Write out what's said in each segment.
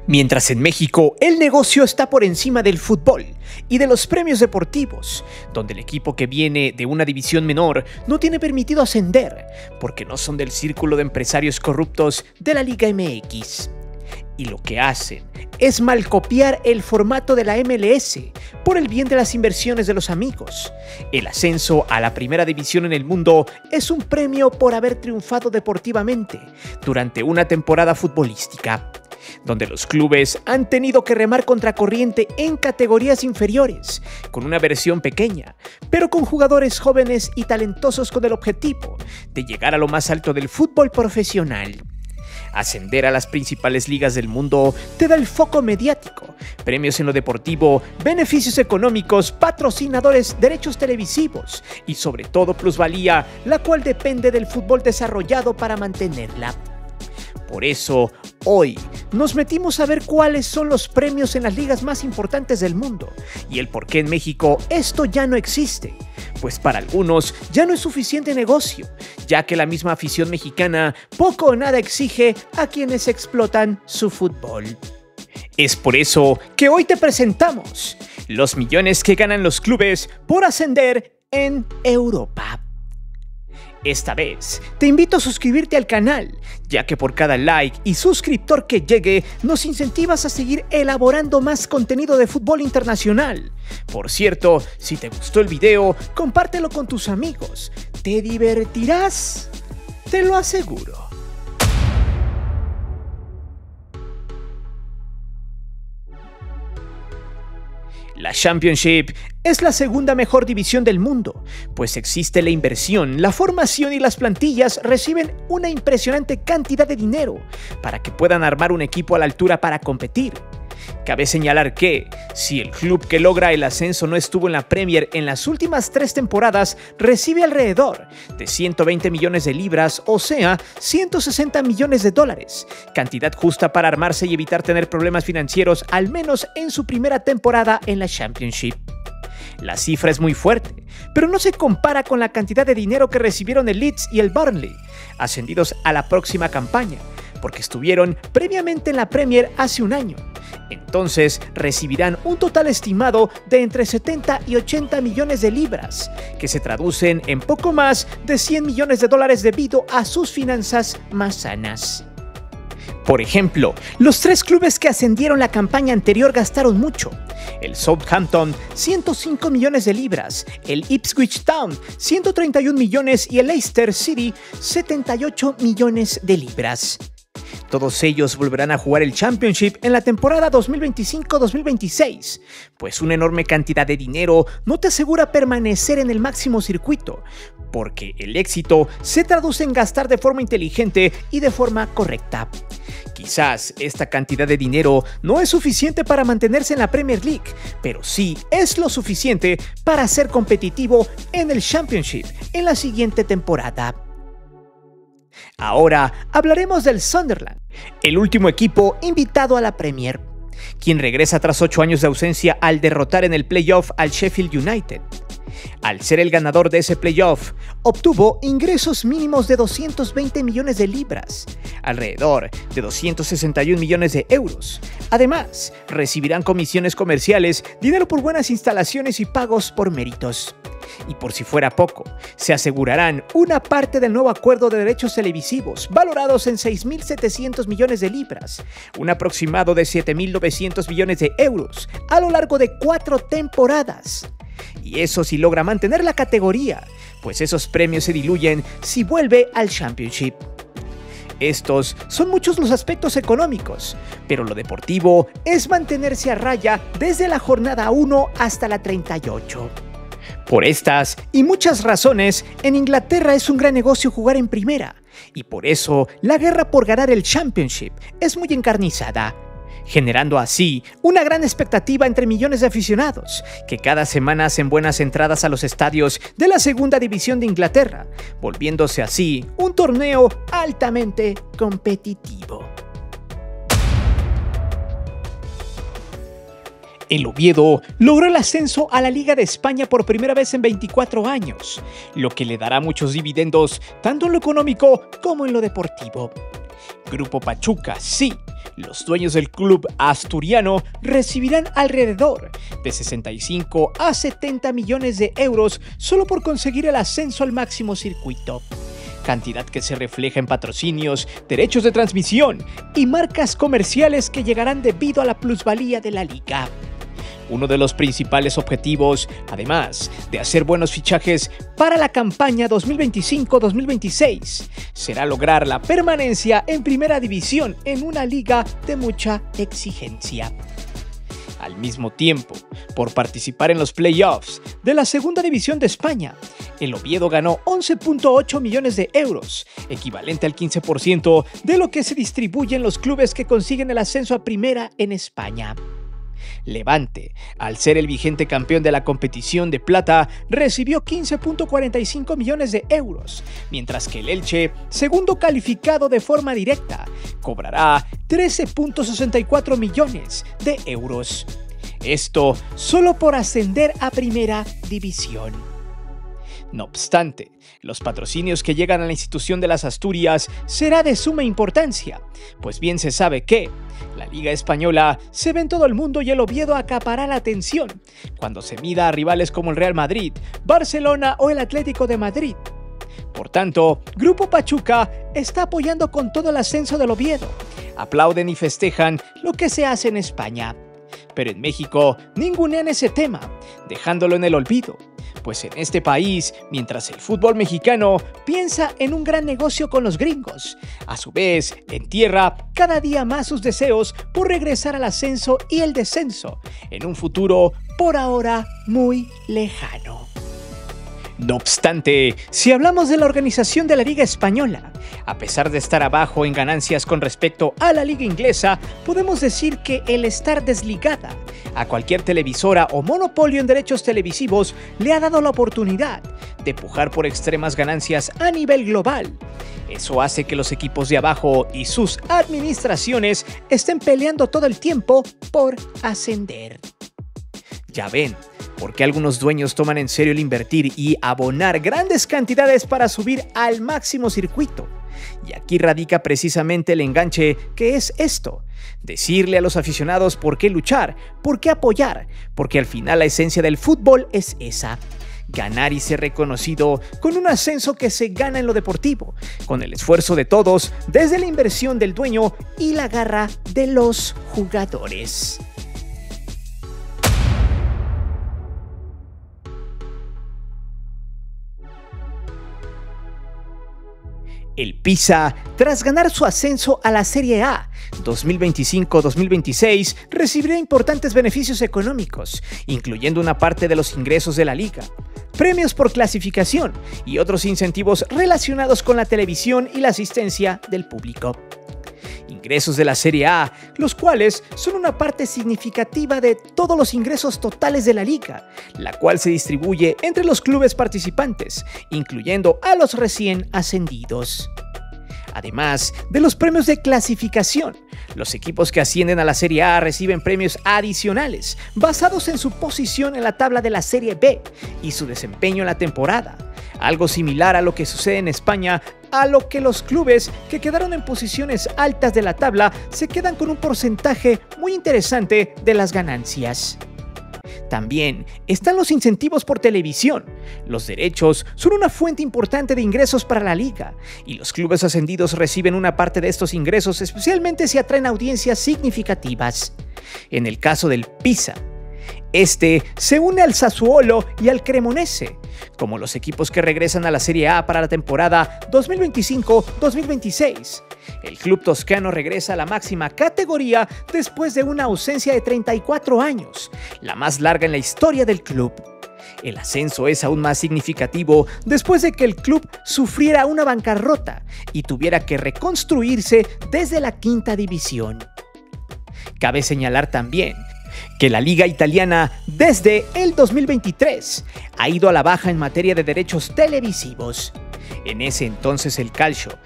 Mientras en México el negocio está por encima del fútbol y de los premios deportivos, donde el equipo que viene de una división menor no tiene permitido ascender porque no son del círculo de empresarios corruptos de la Liga MX. Y lo que hacen es malcopiar el formato de la MLS por el bien de las inversiones de los amigos. El ascenso a la primera división en el mundo es un premio por haber triunfado deportivamente durante una temporada futbolística, donde los clubes han tenido que remar contracorriente en categorías inferiores, con una versión pequeña, pero con jugadores jóvenes y talentosos con el objetivo de llegar a lo más alto del fútbol profesional. Ascender a las principales ligas del mundo te da el foco mediático, premios en lo deportivo, beneficios económicos, patrocinadores, derechos televisivos y sobre todo plusvalía, la cual depende del fútbol desarrollado para mantenerla. Por eso, hoy nos metimos a ver cuáles son los premios en las ligas más importantes del mundo y el por qué en México esto ya no existe. Pues para algunos ya no es suficiente negocio, ya que la misma afición mexicana poco o nada exige a quienes explotan su fútbol. Es por eso que hoy te presentamos los millones que ganan los clubes por ascender en Europa. Esta vez, te invito a suscribirte al canal, ya que por cada like y suscriptor que llegue, nos incentivas a seguir elaborando más contenido de fútbol internacional. Por cierto, si te gustó el video, compártelo con tus amigos. Te divertirás, te lo aseguro. La Championship es la segunda mejor división del mundo, pues existe la inversión, la formación y las plantillas reciben una impresionante cantidad de dinero para que puedan armar un equipo a la altura para competir. Cabe señalar que, si el club que logra el ascenso no estuvo en la Premier en las últimas 3 temporadas, recibe alrededor de 120 millones de libras, o sea, 160 millones de dólares, cantidad justa para armarse y evitar tener problemas financieros, al menos en su primera temporada en la Championship. La cifra es muy fuerte, pero no se compara con la cantidad de dinero que recibieron el Leeds y el Burnley, ascendidos a la próxima campaña, porque estuvieron previamente en la Premier hace un año. Entonces recibirán un total estimado de entre 70 y 80 millones de libras, que se traducen en poco más de 100 millones de dólares debido a sus finanzas más sanas. Por ejemplo, los 3 clubes que ascendieron la campaña anterior gastaron mucho. El Southampton, 105 millones de libras, el Ipswich Town, 131 millones y el Leicester City, 78 millones de libras. Todos ellos volverán a jugar el Championship en la temporada 2025-2026, pues una enorme cantidad de dinero no te asegura permanecer en el máximo circuito, porque el éxito se traduce en gastar de forma inteligente y de forma correcta. Quizás esta cantidad de dinero no es suficiente para mantenerse en la Premier League, pero sí es lo suficiente para ser competitivo en el Championship en la siguiente temporada. Ahora hablaremos del Sunderland, el último equipo invitado a la Premier, quien regresa tras 8 años de ausencia al derrotar en el playoff al Sheffield United. Al ser el ganador de ese playoff, obtuvo ingresos mínimos de 220 millones de libras, alrededor de 261 millones de euros. Además, recibirán comisiones comerciales, dinero por buenas instalaciones y pagos por méritos. Y por si fuera poco, se asegurarán una parte del nuevo acuerdo de derechos televisivos, valorados en 6.700 millones de libras, un aproximado de 7.900 millones de euros, a lo largo de 4 temporadas. Y eso si logra mantener la categoría, pues esos premios se diluyen si vuelve al Championship. Estos son muchos los aspectos económicos, pero lo deportivo es mantenerse a raya desde la jornada 1 hasta la 38. Por estas y muchas razones, en Inglaterra es un gran negocio jugar en primera, y por eso la guerra por ganar el Championship es muy encarnizada, generando así una gran expectativa entre millones de aficionados que cada semana hacen buenas entradas a los estadios de la segunda división de Inglaterra, volviéndose así un torneo altamente competitivo. El Oviedo logró el ascenso a la Liga de España por primera vez en 24 años, lo que le dará muchos dividendos tanto en lo económico como en lo deportivo. Grupo Pachuca, sí, Los dueños del club asturiano recibirán alrededor de 65 a 70 millones de euros solo por conseguir el ascenso al máximo circuito. Cantidad que se refleja en patrocinios, derechos de transmisión y marcas comerciales que llegarán debido a la plusvalía de la liga. Uno de los principales objetivos, además de hacer buenos fichajes para la campaña 2025-2026, será lograr la permanencia en primera división en una liga de mucha exigencia. Al mismo tiempo, por participar en los playoffs de la Segunda División de España, el Oviedo ganó 11.8 millones de euros, equivalente al 15% de lo que se distribuye en los clubes que consiguen el ascenso a primera en España. Levante, al ser el vigente campeón de la competición de plata, recibió 15.45 millones de euros, mientras que el Elche, segundo calificado de forma directa, cobrará 13.64 millones de euros. Esto solo por ascender a primera división. No obstante, los patrocinios que llegan a la institución de las Asturias será de suma importancia, pues bien se sabe que la Liga Española se ve en todo el mundo y el Oviedo acapará la atención cuando se mida a rivales como el Real Madrid, Barcelona o el Atlético de Madrid. Por tanto, Grupo Pachuca está apoyando con todo el ascenso del Oviedo. Aplauden y festejan lo que se hace en España. Pero en México ningunean ese tema, dejándolo en el olvido. Pues en este país, mientras el fútbol mexicano piensa en un gran negocio con los gringos, a su vez entierra cada día más sus deseos por regresar al ascenso y el descenso, en un futuro por ahora muy lejano. No obstante, si hablamos de la organización de la Liga Española, a pesar de estar abajo en ganancias con respecto a la Liga Inglesa, podemos decir que el estar desligada a cualquier televisora o monopolio en derechos televisivos le ha dado la oportunidad de pujar por extremas ganancias a nivel global. Eso hace que los equipos de abajo y sus administraciones estén peleando todo el tiempo por ascender. Ya ven, ¿por qué algunos dueños toman en serio el invertir y abonar grandes cantidades para subir al máximo circuito? Y aquí radica precisamente el enganche que es esto: decirle a los aficionados por qué luchar, por qué apoyar, porque al final la esencia del fútbol es esa: ganar y ser reconocido con un ascenso que se gana en lo deportivo, con el esfuerzo de todos, desde la inversión del dueño y la garra de los jugadores. El Pisa, tras ganar su ascenso a la Serie A 2025-2026, recibirá importantes beneficios económicos, incluyendo una parte de los ingresos de la liga, premios por clasificación y otros incentivos relacionados con la televisión y la asistencia del público. Ingresos de la Serie A, los cuales son una parte significativa de todos los ingresos totales de la liga, la cual se distribuye entre los clubes participantes, incluyendo a los recién ascendidos. Además de los premios de clasificación, los equipos que ascienden a la Serie A reciben premios adicionales basados en su posición en la tabla de la Serie B y su desempeño en la temporada, algo similar a lo que sucede en España, a lo que los clubes que quedaron en posiciones altas de la tabla se quedan con un porcentaje muy interesante de las ganancias. También están los incentivos por televisión. Los derechos son una fuente importante de ingresos para la liga, y los clubes ascendidos reciben una parte de estos ingresos, especialmente si atraen audiencias significativas. En el caso del Pisa, este se une al Sassuolo y al Cremonese, como los equipos que regresan a la Serie A para la temporada 2025-2026. El club toscano regresa a la máxima categoría después de una ausencia de 34 años, la más larga en la historia del club. El ascenso es aún más significativo después de que el club sufriera una bancarrota y tuviera que reconstruirse desde la quinta división. Cabe señalar también que la liga italiana desde el 2023 ha ido a la baja en materia de derechos televisivos. En ese entonces el Calcio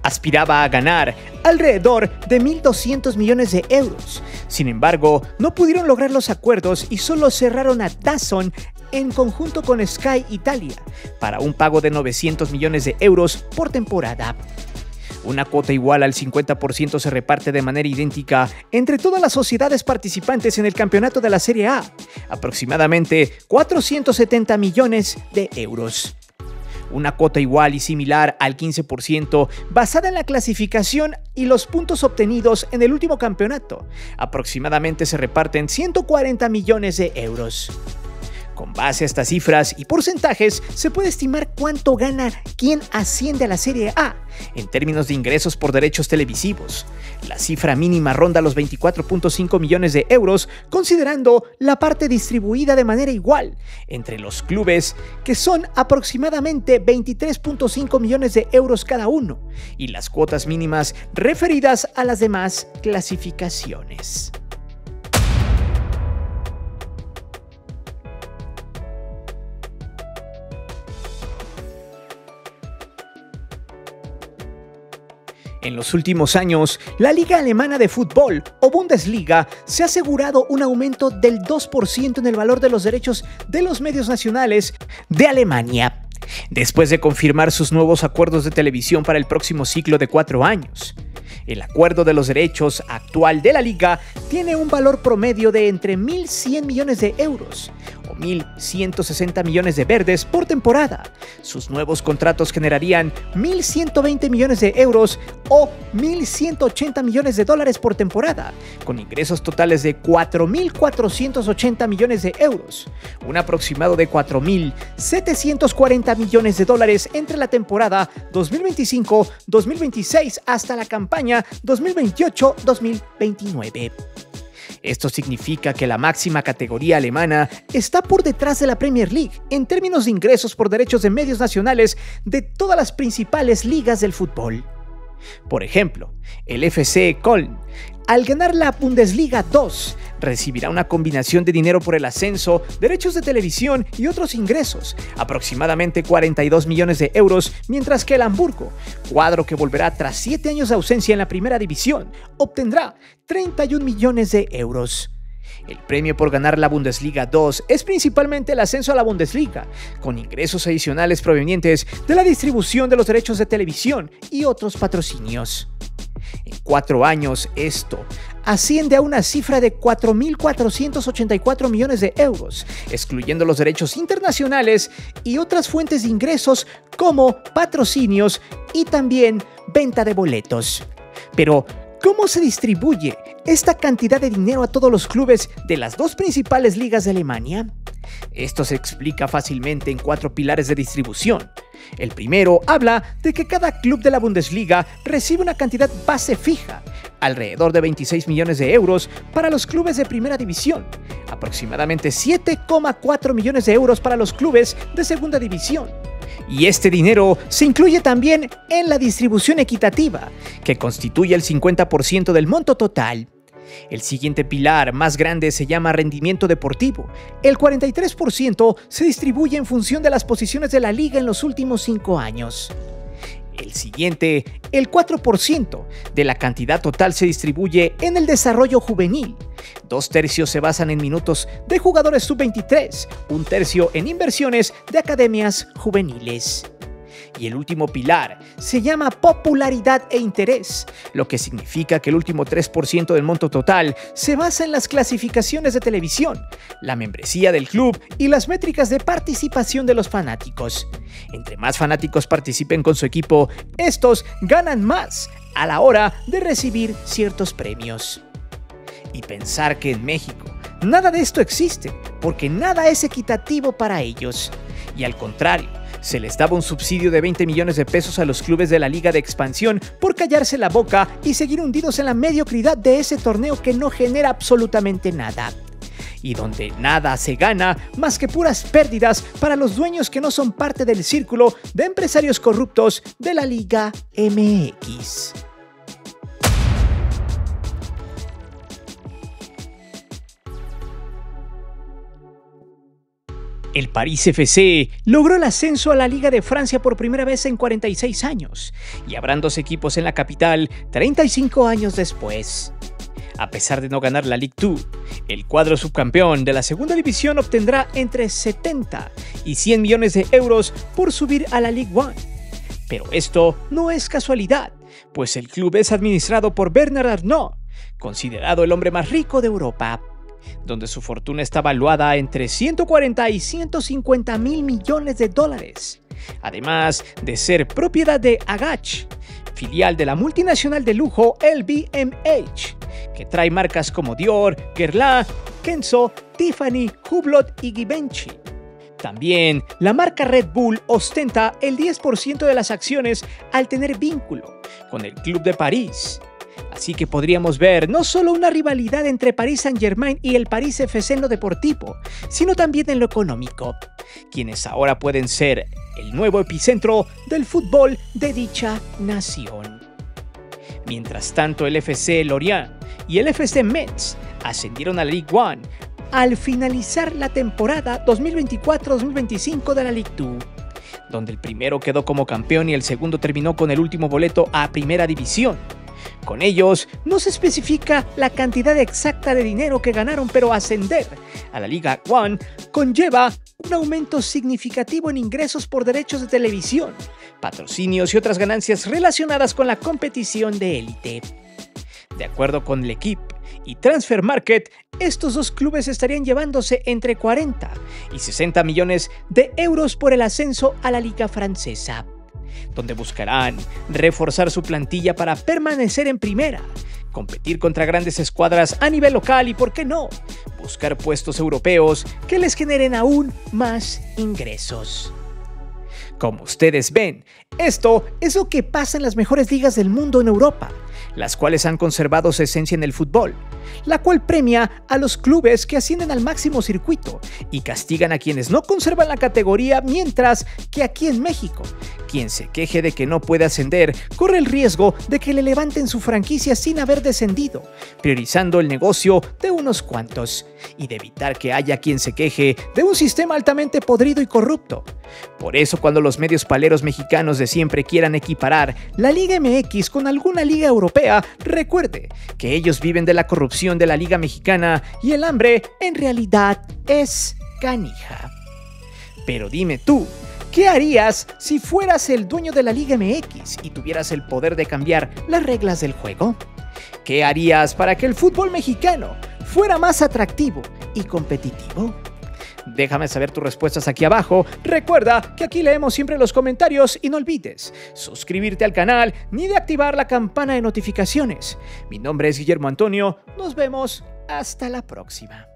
aspiraba a ganar alrededor de 1.200 millones de euros. Sin embargo, no pudieron lograr los acuerdos y solo cerraron a DAZN en conjunto con Sky Italia para un pago de 900 millones de euros por temporada. Una cuota igual al 50% se reparte de manera idéntica entre todas las sociedades participantes en el campeonato de la Serie A, aproximadamente 470 millones de euros. Una cuota igual y similar al 15% basada en la clasificación y los puntos obtenidos en el último campeonato. Aproximadamente se reparten 140 millones de euros. Con base a estas cifras y porcentajes, se puede estimar cuánto gana quien asciende a la Serie A en términos de ingresos por derechos televisivos. La cifra mínima ronda los 24.5 millones de euros, considerando la parte distribuida de manera igual entre los clubes, que son aproximadamente 23.5 millones de euros cada uno, y las cuotas mínimas referidas a las demás clasificaciones. En los últimos años, la Liga Alemana de Fútbol, o Bundesliga, se ha asegurado un aumento del 2% en el valor de los derechos de los medios nacionales de Alemania, después de confirmar sus nuevos acuerdos de televisión para el próximo ciclo de 4 años. El acuerdo de los derechos actual de la liga tiene un valor promedio de entre 1.100 millones de euros o 1.160 millones de verdes por temporada. Sus nuevos contratos generarían 1.120 millones de euros o 1.180 millones de dólares por temporada, con ingresos totales de 4.480 millones de euros, un aproximado de 4.740 millones de dólares entre la temporada 2025-2026 hasta la campaña 2028-2029. Esto significa que la máxima categoría alemana está por detrás de la Premier League en términos de ingresos por derechos de medios nacionales de todas las principales ligas del fútbol. Por ejemplo, el FC Köln, al ganar la Bundesliga 2, recibirá una combinación de dinero por el ascenso, derechos de televisión y otros ingresos, aproximadamente 42 millones de euros, mientras que el Hamburgo, cuadro que volverá tras 7 años de ausencia en la primera división, obtendrá 31 millones de euros. El premio por ganar la Bundesliga 2 es principalmente el ascenso a la Bundesliga, con ingresos adicionales provenientes de la distribución de los derechos de televisión y otros patrocinios. En 4 años, esto asciende a una cifra de 4.484 millones de euros, excluyendo los derechos internacionales y otras fuentes de ingresos como patrocinios y también venta de boletos. Pero, ¿cómo se distribuye esta cantidad de dinero a todos los clubes de las 2 principales ligas de Alemania? Esto se explica fácilmente en 4 pilares de distribución. El primero habla de que cada club de la Bundesliga recibe una cantidad base fija, alrededor de 26 millones de euros para los clubes de primera división, aproximadamente 7,4 millones de euros para los clubes de segunda división. Y este dinero se incluye también en la distribución equitativa, que constituye el 50% del monto total. El siguiente pilar más grande se llama rendimiento deportivo. El 43% se distribuye en función de las posiciones de la liga en los últimos 5 años. El siguiente, el 4% de la cantidad total se distribuye en el desarrollo juvenil. 2/3 se basan en minutos de jugadores sub-23, 1/3 en inversiones de academias juveniles. Y el último pilar se llama popularidad e interés, lo que significa que el último 3% del monto total se basa en las clasificaciones de televisión, la membresía del club y las métricas de participación de los fanáticos. Entre más fanáticos participen con su equipo, estos ganan más a la hora de recibir ciertos premios. Y pensar que en México nada de esto existe, porque nada es equitativo para ellos. Y al contrario, se les daba un subsidio de 20 millones de pesos a los clubes de la Liga de Expansión por callarse la boca y seguir hundidos en la mediocridad de ese torneo que no genera absolutamente nada. Y donde nada se gana más que puras pérdidas para los dueños que no son parte del círculo de empresarios corruptos de la Liga MX. El París FC logró el ascenso a la Liga de Francia por primera vez en 46 años, y habrán 2 equipos en la capital 35 años después. A pesar de no ganar la Ligue 2, el cuadro subcampeón de la segunda división obtendrá entre 70 y 100 millones de euros por subir a la Ligue 1. Pero esto no es casualidad, pues el club es administrado por Bernard Arnault, considerado el hombre más rico de Europa, donde su fortuna está valuada entre 140 y 150 mil millones de dólares, además de ser propiedad de Agach, filial de la multinacional de lujo LVMH, que trae marcas como Dior, Guerlain, Kenzo, Tiffany, Hublot y Givenchy. También, la marca Red Bull ostenta el 10% de las acciones al tener vínculo con el Club de París. Así que podríamos ver no solo una rivalidad entre Paris Saint-Germain y el París FC en lo deportivo, sino también en lo económico, quienes ahora pueden ser el nuevo epicentro del fútbol de dicha nación. Mientras tanto, el FC Lorient y el FC Metz ascendieron a la Ligue 1 al finalizar la temporada 2024-2025 de la Ligue 2, donde el primero quedó como campeón y el segundo terminó con el último boleto a Primera División. Con ellos no se especifica la cantidad exacta de dinero que ganaron, pero ascender a la Liga 1 conlleva un aumento significativo en ingresos por derechos de televisión, patrocinios y otras ganancias relacionadas con la competición de élite. De acuerdo con L'Équipe y Transfer Market, estos dos clubes estarían llevándose entre 40 y 60 millones de euros por el ascenso a la Liga Francesa, donde buscarán reforzar su plantilla para permanecer en primera, competir contra grandes escuadras a nivel local y, ¿por qué no?, buscar puestos europeos que les generen aún más ingresos. Como ustedes ven, esto es lo que pasa en las mejores ligas del mundo en Europa, las cuales han conservado su esencia en el fútbol, la cual premia a los clubes que ascienden al máximo circuito y castigan a quienes no conservan la categoría, mientras que aquí en México, quien se queje de que no puede ascender corre el riesgo de que le levanten su franquicia sin haber descendido, priorizando el negocio de unos cuantos y de evitar que haya quien se queje de un sistema altamente podrido y corrupto. Por eso, cuando los medios paleros mexicanos de siempre quieran equiparar la Liga MX con alguna liga europea, recuerde que ellos viven de la corrupción de la Liga Mexicana y el hambre en realidad es canija. Pero dime tú, ¿qué harías si fueras el dueño de la Liga MX y tuvieras el poder de cambiar las reglas del juego? ¿Qué harías para que el fútbol mexicano fuera más atractivo y competitivo? Déjame saber tus respuestas aquí abajo. Recuerda que aquí leemos siempre los comentarios y no olvides suscribirte al canal ni de activar la campana de notificaciones. Mi nombre es Guillermo Antonio. Nos vemos hasta la próxima.